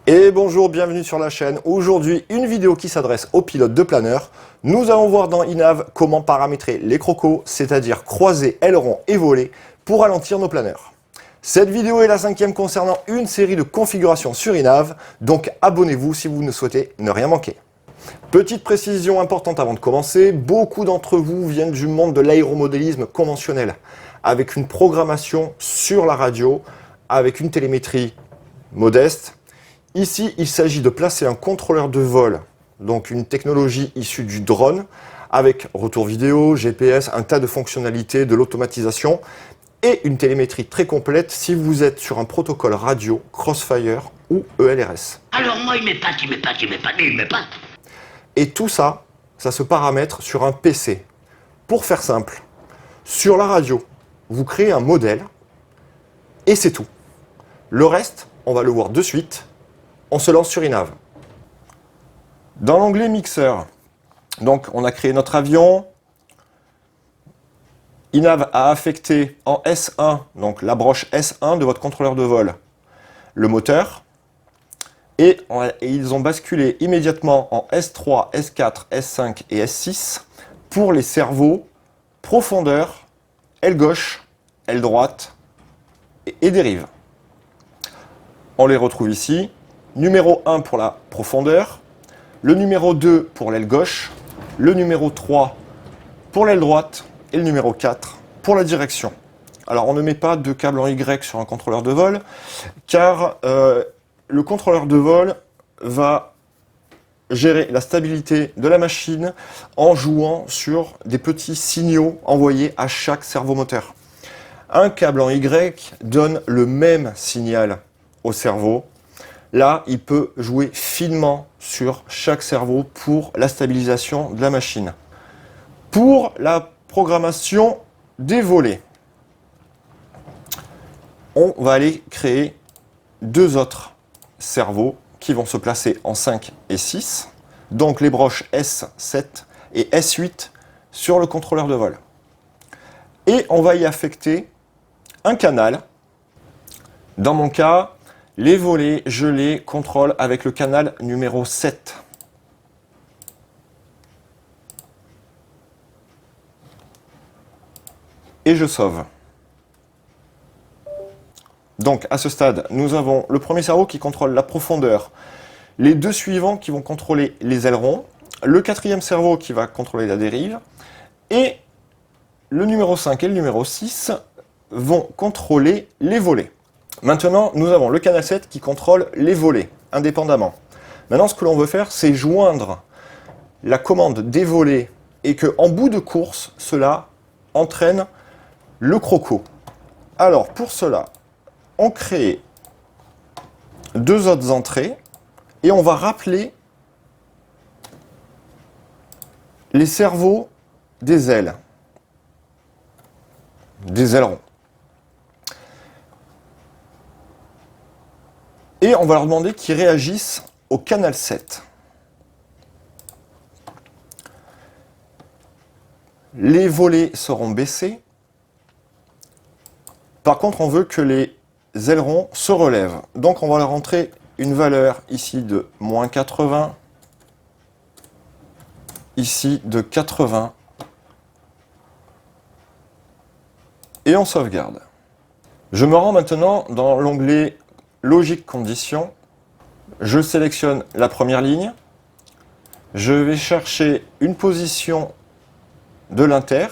Et bonjour, bienvenue sur la chaîne. Aujourd'hui, une vidéo qui s'adresse aux pilotes de planeur. Nous allons voir dans Inav comment paramétrer les crocos, c'est-à-dire croiser, aileron et voler, pour ralentir nos planeurs. Cette vidéo est la 5e concernant une série de configurations sur Inav, donc abonnez-vous si vous ne souhaitez ne rien manquer. Petite précision importante avant de commencer, beaucoup d'entre vous viennent du monde de l'aéromodélisme conventionnel, avec une programmation sur la radio, avec une télémétrie modeste. Ici, il s'agit de placer un contrôleur de vol, donc une technologie issue du drone, avec retour vidéo, GPS, un tas de fonctionnalités, de l'automatisation et une télémétrie très complète si vous êtes sur un protocole radio, Crossfire ou ELRS. Alors moi, il m'épate. Et tout ça, ça se paramètre sur un PC. Pour faire simple, sur la radio, vous créez un modèle et c'est tout. Le reste, on va le voir de suite. On se lance sur Inav. Dans l'onglet mixeur, donc on a créé notre avion. Inav a affecté en S1, donc la broche S1 de votre contrôleur de vol, le moteur. Et ils ont basculé immédiatement en S3, S4, S5 et S6 pour les cerveaux, profondeur, aile gauche, aile droite et dérive. On les retrouve ici. Numéro 1 pour la profondeur, le numéro 2 pour l'aile gauche, le numéro 3 pour l'aile droite et le numéro 4 pour la direction. Alors on ne met pas de câble en Y sur un contrôleur de vol car le contrôleur de vol va gérer la stabilité de la machine en jouant sur des petits signaux envoyés à chaque servomoteur. Un câble en Y donne le même signal au cerveau. Là, il peut jouer finement sur chaque cerveau pour la stabilisation de la machine. Pour la programmation des volets, on va aller créer deux autres cerveaux qui vont se placer en 5 et 6, donc les broches S7 et S8 sur le contrôleur de vol. Et on va y affecter un canal. Dans mon cas, les volets, je les contrôle avec le canal numéro 7. Et je sauve. Donc à ce stade, nous avons le premier cerveau qui contrôle la profondeur, les deux suivants qui vont contrôler les ailerons, le quatrième cerveau qui va contrôler la dérive, et le numéro 5 et le numéro 6 vont contrôler les volets. Maintenant, nous avons le canal 7 qui contrôle les volets, indépendamment. Maintenant, ce que l'on veut faire, c'est joindre la commande des volets et qu'en bout de course, cela entraîne le croco. Alors, pour cela, on crée deux autres entrées et on va rappeler les cerveaux des ailes, des ailerons. Et on va leur demander qu'ils réagissent au canal 7. Les volets seront baissés. Par contre, on veut que les ailerons se relèvent. Donc on va leur rentrer une valeur ici de moins 80, ici de 80. Et on sauvegarde. Je me rends maintenant dans l'onglet Logique condition, je sélectionne la première ligne, je vais chercher une position de l'inter.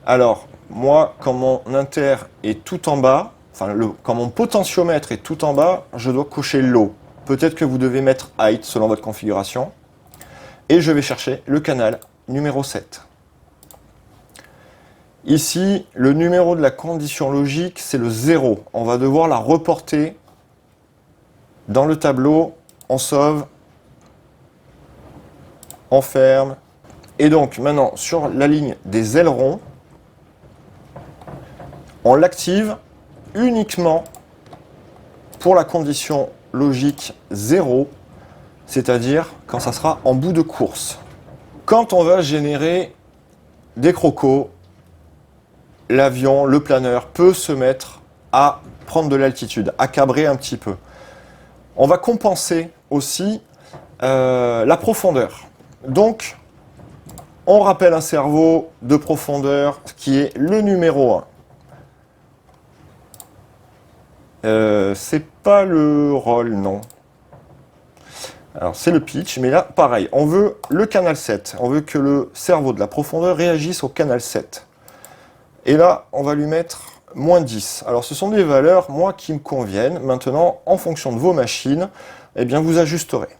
Alors, moi, quand mon inter est tout en bas, quand mon potentiomètre est tout en bas, je dois cocher low. Peut-être que vous devez mettre height selon votre configuration. Et je vais chercher le canal numéro 7. Ici, le numéro de la condition logique, c'est le 0. On va devoir la reporter dans le tableau, on sauve, on ferme. Et donc maintenant, sur la ligne des ailerons, on l'active uniquement pour la condition logique 0, c'est-à-dire quand ça sera en bout de course. Quand on va générer des crocos, l'avion, le planeur peut se mettre à prendre de l'altitude, à cabrer un petit peu. On va compenser aussi la profondeur. Donc, on rappelle un servo de profondeur qui est le numéro 1. C'est pas le roll, non. Alors, c'est le pitch, mais là, pareil, on veut le canal 7. On veut que le cerveau de la profondeur réagisse au canal 7. Et là, on va lui mettre moins 10. Alors, ce sont des valeurs, moi, qui me conviennent. Maintenant, en fonction de vos machines, eh bien, vous ajusterez.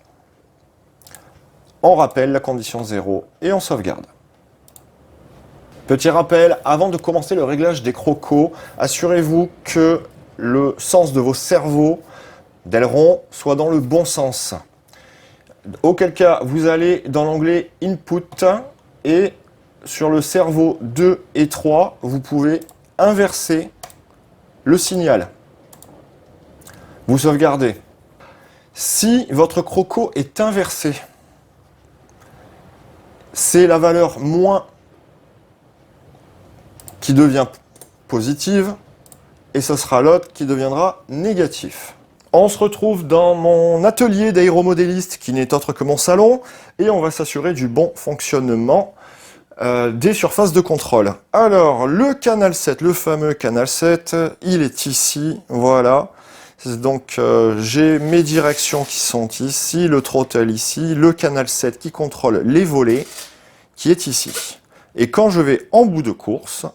On rappelle la condition 0 et on sauvegarde. Petit rappel, avant de commencer le réglage des crocos, assurez-vous que le sens de vos cerveaux d'aileron soit dans le bon sens. Auquel cas, vous allez dans l'onglet Input et sur le cerveau 2 et 3, vous pouvez inverser le signal. Vous sauvegardez. Si votre croco est inversé, c'est la valeur moins qui devient positive et ce sera l'autre qui deviendra négatif. On se retrouve dans mon atelier d'aéromodéliste qui n'est autre que mon salon et on va s'assurer du bon fonctionnement des surfaces de contrôle. Alors, le canal 7, le fameux canal 7, il est ici, voilà. Donc, j'ai mes directions qui sont ici, le throttle ici, le canal 7 qui contrôle les volets, qui est ici. Et quand je vais en bout de course,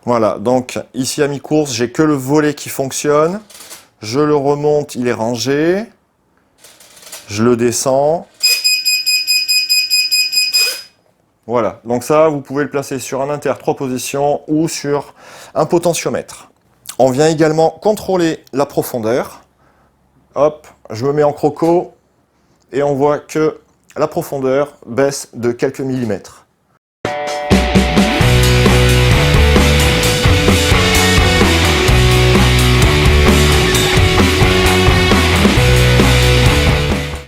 voilà, donc ici à mi-course, j'ai que le volet qui fonctionne. Je le remonte, il est rangé. Je le descends. Voilà, donc ça, vous pouvez le placer sur un inter 3 positions ou sur un potentiomètre. On vient également contrôler la profondeur. Hop, je me mets en croco et on voit que la profondeur baisse de quelques millimètres.